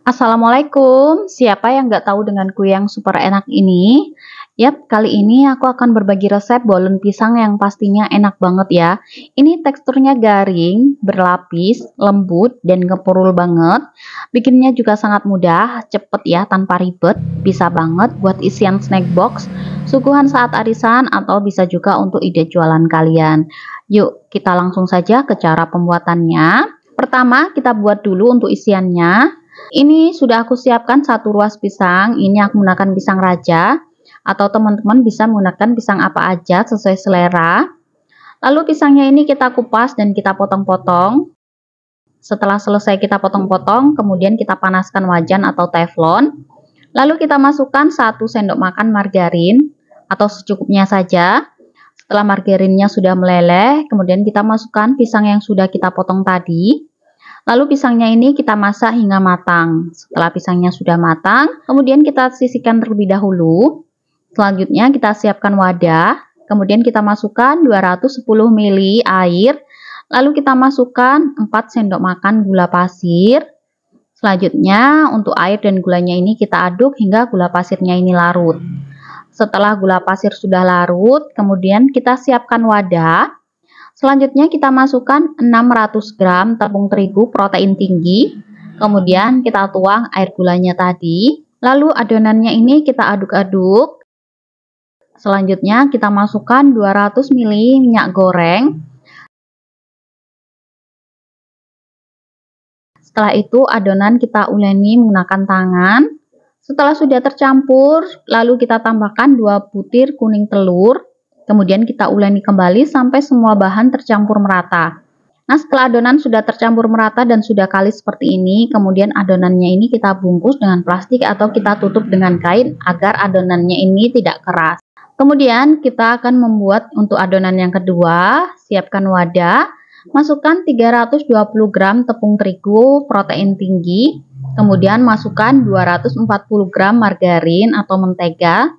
Assalamualaikum, siapa yang nggak tahu dengan kue yang super enak ini? Yap, kali ini aku akan berbagi resep bolen pisang yang pastinya enak banget ya. Ini teksturnya garing, berlapis, lembut, dan ngepurul banget. Bikinnya juga sangat mudah, cepet ya, tanpa ribet. Bisa banget buat isian snack box, suguhan saat arisan, atau bisa juga untuk ide jualan kalian. Yuk, kita langsung saja ke cara pembuatannya. Pertama, kita buat dulu untuk isiannya. Ini sudah aku siapkan satu ruas pisang. Ini aku menggunakan pisang raja, atau teman-teman bisa menggunakan pisang apa aja sesuai selera. Lalu pisangnya ini kita kupas dan kita potong-potong. Setelah selesai kita potong-potong, kemudian kita panaskan wajan atau teflon. Lalu kita masukkan 1 sendok makan margarin atau secukupnya saja. Setelah margarinnya sudah meleleh, kemudian kita masukkan pisang yang sudah kita potong tadi. Lalu pisangnya ini kita masak hingga matang. Setelah pisangnya sudah matang, kemudian kita sisihkan terlebih dahulu. Selanjutnya kita siapkan wadah, kemudian kita masukkan 210 ml air, lalu kita masukkan 4 sendok makan gula pasir. Selanjutnya untuk air dan gulanya ini kita aduk hingga gula pasirnya ini larut. Setelah gula pasir sudah larut, kemudian kita siapkan wadah. Selanjutnya kita masukkan 600 gram tepung terigu protein tinggi. Kemudian kita tuang air gulanya tadi. Lalu adonannya ini kita aduk-aduk. Selanjutnya kita masukkan 200 ml minyak goreng. Setelah itu adonan kita uleni menggunakan tangan. Setelah sudah tercampur, lalu kita tambahkan 2 butir kuning telur. Kemudian kita uleni kembali sampai semua bahan tercampur merata. Nah, setelah adonan sudah tercampur merata dan sudah kalis seperti ini, kemudian adonannya ini kita bungkus dengan plastik atau kita tutup dengan kain agar adonannya ini tidak keras. Kemudian kita akan membuat untuk adonan yang kedua. Siapkan wadah, masukkan 320 gram tepung terigu protein tinggi, kemudian masukkan 240 gram margarin atau mentega.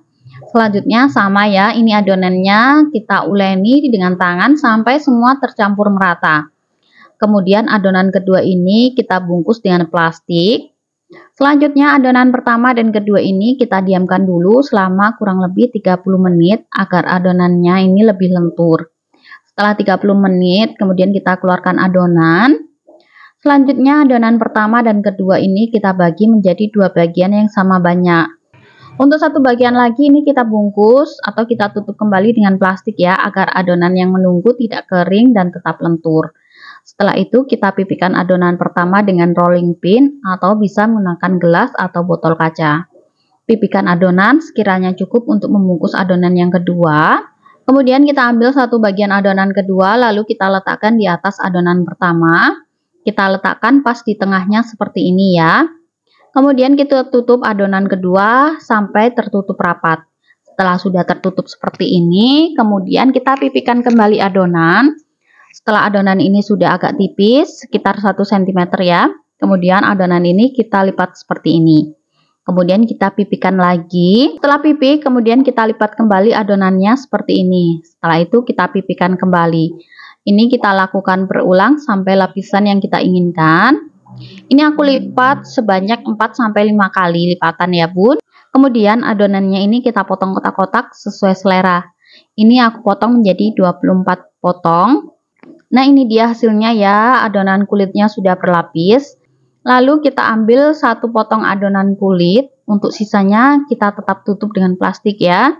Selanjutnya sama ya, ini adonannya kita uleni dengan tangan sampai semua tercampur merata. Kemudian adonan kedua ini kita bungkus dengan plastik. Selanjutnya adonan pertama dan kedua ini kita diamkan dulu selama kurang lebih 30 menit agar adonannya ini lebih lentur. Setelah 30 menit kemudian kita keluarkan adonan. Selanjutnya adonan pertama dan kedua ini kita bagi menjadi 2 bagian yang sama banyak. Untuk satu bagian lagi ini kita bungkus atau kita tutup kembali dengan plastik ya, agar adonan yang menunggu tidak kering dan tetap lentur. Setelah itu kita pipihkan adonan pertama dengan rolling pin atau bisa menggunakan gelas atau botol kaca. Pipihkan adonan sekiranya cukup untuk membungkus adonan yang kedua. Kemudian kita ambil satu bagian adonan kedua lalu kita letakkan di atas adonan pertama. Kita letakkan pas di tengahnya seperti ini ya. Kemudian kita tutup adonan kedua sampai tertutup rapat. Setelah sudah tertutup seperti ini, kemudian kita pipihkan kembali adonan. Setelah adonan ini sudah agak tipis, sekitar 1 cm ya. Kemudian adonan ini kita lipat seperti ini. Kemudian kita pipihkan lagi. Setelah pipih, kemudian kita lipat kembali adonannya seperti ini. Setelah itu kita pipihkan kembali. Ini kita lakukan berulang sampai lapisan yang kita inginkan. Ini aku lipat sebanyak 4-5 kali lipatan ya bun. Kemudian adonannya ini kita potong kotak-kotak sesuai selera. Ini aku potong menjadi 24 potong. Nah ini dia hasilnya ya, adonan kulitnya sudah berlapis. Lalu kita ambil 1 potong adonan kulit. Untuk sisanya kita tetap tutup dengan plastik ya.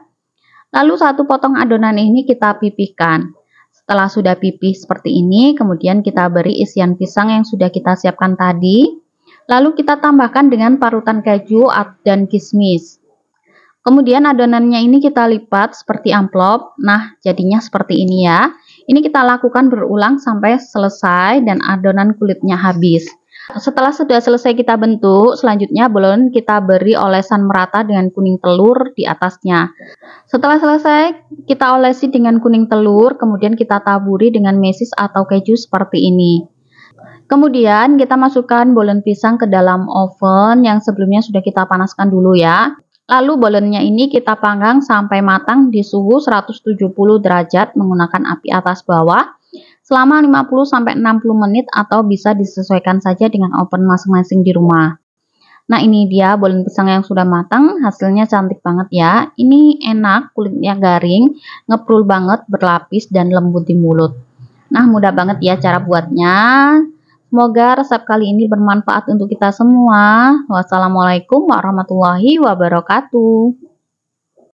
Lalu 1 potong adonan ini kita pipihkan. Setelah sudah pipih seperti ini, kemudian kita beri isian pisang yang sudah kita siapkan tadi. Lalu kita tambahkan dengan parutan keju dan kismis. Kemudian adonannya ini kita lipat seperti amplop. Nah, jadinya seperti ini ya. Ini kita lakukan berulang sampai selesai dan adonan kulitnya habis. Setelah sudah selesai kita bentuk, selanjutnya bolen kita beri olesan merata dengan kuning telur di atasnya. Setelah selesai, kita olesi dengan kuning telur, kemudian kita taburi dengan mesis atau keju seperti ini. Kemudian kita masukkan bolen pisang ke dalam oven yang sebelumnya sudah kita panaskan dulu ya. Lalu bolennya ini kita panggang sampai matang di suhu 170 derajat menggunakan api atas bawah. Selama 50-60 menit atau bisa disesuaikan saja dengan oven masing-masing di rumah. Nah, ini dia bolen pisang yang sudah matang, hasilnya cantik banget ya. Ini enak, kulitnya garing, ngeprul banget, berlapis dan lembut di mulut. Nah, mudah banget ya cara buatnya. Semoga resep kali ini bermanfaat untuk kita semua. Wassalamualaikum warahmatullahi wabarakatuh.